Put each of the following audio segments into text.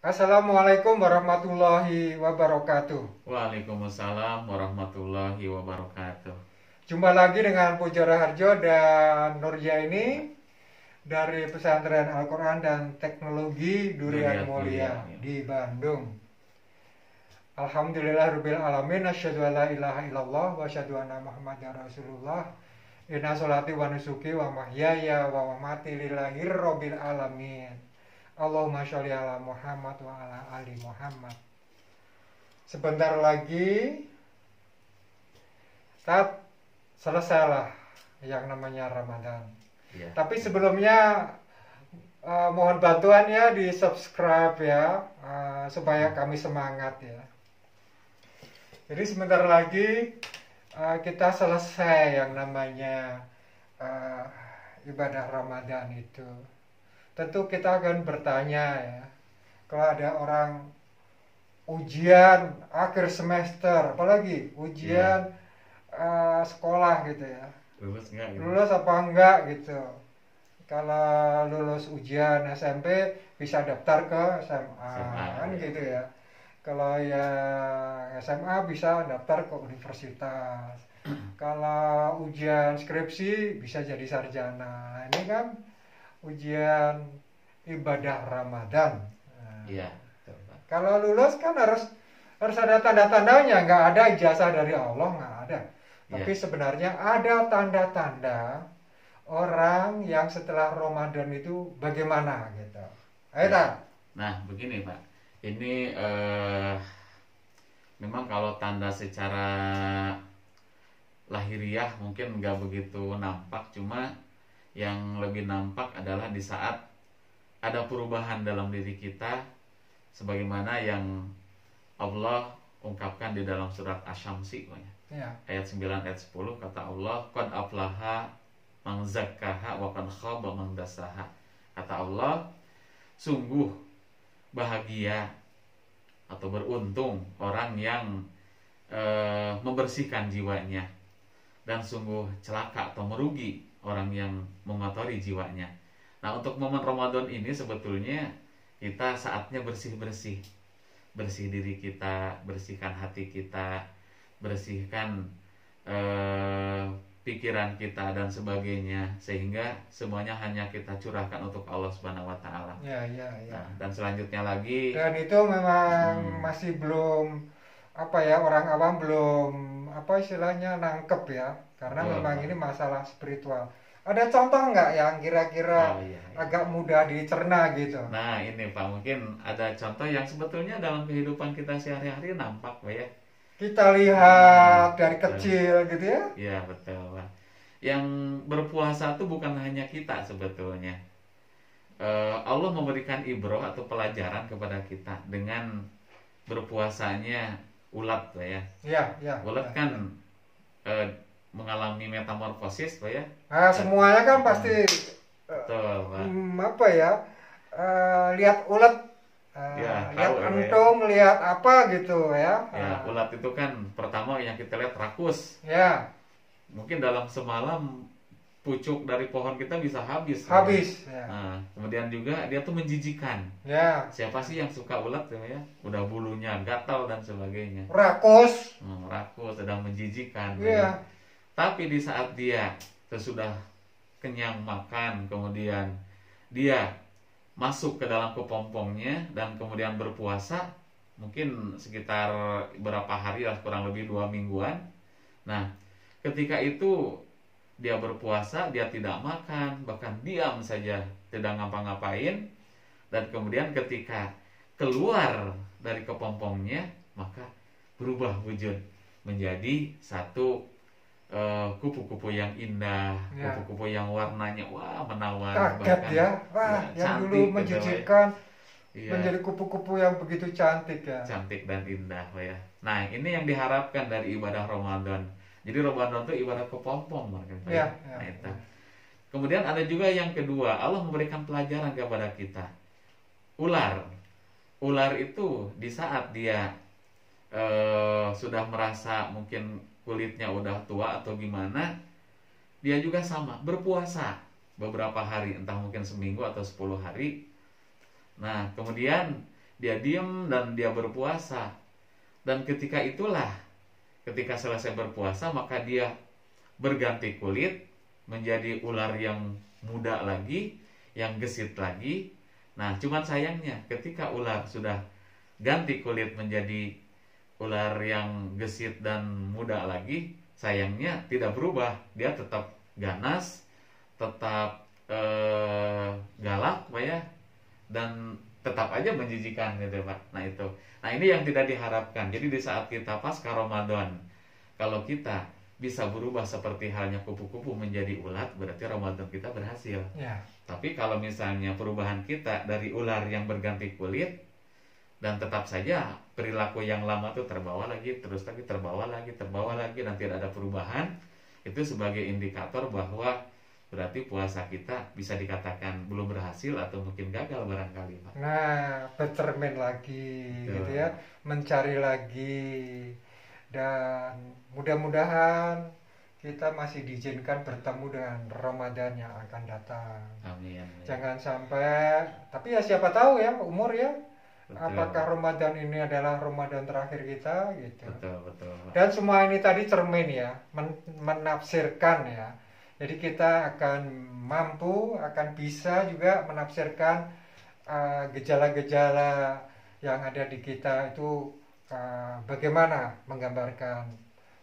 Assalamualaikum warahmatullahi wabarakatuh. Waalaikumsalam warahmatullahi wabarakatuh. Jumpa lagi dengan Puja Raharjo dan Nurjaini dari Pesantren Al-Quran dan Teknologi Durian Durian Mulia Mulia, ya. di Bandung. Alhamdulillahirabbil alamin, asyhadu an la ilaha illallah wa asyhadu anna Muhammadar Rasulullah. Inna sholati wa nusuki wa mahyaya wa mamati lillahi rabbil alamin. Allahumma sholli ala Muhammad wa ala ali Muhammad. Sebentar lagi kita selesailah yang namanya Ramadan. Ya. Tapi sebelumnya mohon bantuan ya di subscribe ya, supaya kami semangat ya. Jadi sebentar lagi kita selesai yang namanya ibadah Ramadan itu. Tentu kita akan bertanya ya, kalau ada orang ujian akhir semester, apalagi ujian sekolah gitu ya, Lulus nggak gitu? lulus apa enggak gitu. Kalau lulus ujian SMP bisa daftar ke SMA, SMA, kan ya. gitu ya. Kalau yang SMA bisa daftar ke universitas. Kalau ujian skripsi bisa jadi sarjana. Nah, ini kan ujian ibadah Ramadan. Nah, Iya, betul, Pak. kalau lulus kan harus ada tanda-tandanya, nggak ada ijazah dari Allah, nggak ada. Tapi Iya. sebenarnya ada tanda-tanda orang yang setelah Ramadan itu bagaimana gitu. Ayo Ya. tak? Nah, begini Pak. Ini memang kalau tanda secara lahiriah mungkin nggak begitu nampak, cuma yang lebih nampak adalah di saat ada perubahan dalam diri kita, sebagaimana yang Allah ungkapkan di dalam surat Asy-Syamsi Ya. ayat 9 ayat 10, kata Allah, qad aflaha man zakkaha wa qad khaba man dassaha. Kata Allah, sungguh bahagia atau beruntung orang yang membersihkan jiwanya, dan sungguh celaka atau merugi orang yang mengotori jiwanya. Nah, untuk momen Ramadan ini sebetulnya kita saatnya bersih-bersih. Bersih diri kita, bersihkan hati kita, bersihkan pikiran kita dan sebagainya, sehingga semuanya hanya kita curahkan untuk Allah Subhanahu wa taala. Ya. Nah, dan selanjutnya lagi, Dan itu memang masih belum orang awam belum istilahnya nangkep ya, karena Betul, memang Pak. ini masalah spiritual. Ada contoh nggak yang kira-kira Oh, iya. agak mudah dicerna gitu? Nah, ini Pak, mungkin ada contoh yang sebetulnya dalam kehidupan kita sehari-hari nampak Pak ya. Kita lihat dari Betul. kecil gitu ya. Iya, betul Pak. Yang berpuasa itu bukan hanya kita sebetulnya. Allah memberikan ibrah atau pelajaran kepada kita dengan berpuasanya ulat Pak ya. Ya. Ulat kan mengalami metamorfosis Pak ya. Nah, semuanya kan pasti Betul Pak. lihat ulet, Ya, lihat tahu ya, Pak, ya. entung, lihat apa gitu ya. Ya, ulat itu kan pertama yang kita lihat rakus. Ya, Mungkin dalam semalam pucuk dari pohon kita bisa habis. habis. Ya. Ya. Nah, kemudian juga dia tuh menjijikan. Ya, Siapa sih yang suka ulat ya? Udah bulunya gatal dan sebagainya. rakus. Rakus, sedang menjijikan. Iya. Tapi di saat dia sesudah kenyang makan, kemudian dia masuk ke dalam kepompongnya dan kemudian berpuasa, mungkin sekitar berapa hari lah, kurang lebih 2 mingguan. Nah, ketika itu dia berpuasa, dia tidak makan, bahkan diam saja, tidak ngapa-ngapain. Dan kemudian ketika keluar dari kepompongnya, maka berubah wujud menjadi satu kupu-kupu yang indah, Ya. kupu-kupu yang warnanya menawan, Kaget bahkan ya. Wah, yang cantik dulu gitu, menjijikan Iya, menjadi kupu-kupu yang begitu cantik ya. cantik dan indah Pak ya. Nah, ini yang diharapkan dari ibadah Ramadan. Jadi Ramadan itu ibadah kepompong Pak Ya, ya. ya. Nah, itu. Kemudian ada juga yang kedua, Allah memberikan pelajaran kepada kita. Ular. Ular itu di saat dia sudah merasa mungkin kulitnya udah tua atau gimana, dia juga sama, berpuasa beberapa hari, entah mungkin seminggu atau 10 hari. Nah, kemudian dia diem dan dia berpuasa. Dan ketika itulah, ketika selesai berpuasa, maka dia berganti kulit menjadi ular yang muda lagi, yang gesit lagi. Nah, cuman sayangnya ketika ular sudah ganti kulit menjadi ular yang gesit dan muda lagi, sayangnya tidak berubah. Dia tetap ganas, tetap galak, Pak ya, dan tetap aja menjijikan gitu, Pak. Nah itu, nah ini yang tidak diharapkan. Jadi di saat kita pasca Ramadan, kalau kita bisa berubah seperti halnya kupu-kupu menjadi ulat, berarti Ramadan kita berhasil. Ya. Tapi kalau misalnya perubahan kita dari ular yang berganti kulit, dan tetap saja perilaku yang lama tuh terbawa lagi, terus lagi terbawa lagi, dan tidak ada perubahan, itu sebagai indikator bahwa berarti puasa kita bisa dikatakan belum berhasil atau mungkin gagal barangkali, Pak. Nah, bercermin lagi, gitu ya, mencari lagi, dan mudah-mudahan kita masih diizinkan bertemu dengan Ramadan yang akan datang. Amin. Jangan sampai, tapi ya siapa tahu ya, umur ya, Betul. apakah Ramadan ini adalah Ramadan terakhir kita, gitu. Betul. Dan semua ini tadi cermin ya, menafsirkan ya. Jadi kita akan mampu, akan bisa juga menafsirkan gejala-gejala yang ada di kita itu bagaimana menggambarkan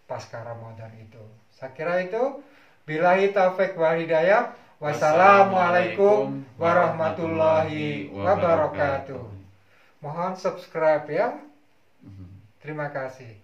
pasca Ramadan itu. Saya kira itu. Billahi taufik wal hidayah. Wassalamualaikum warahmatullahi wabarakatuh. Mohon subscribe ya. Terima kasih.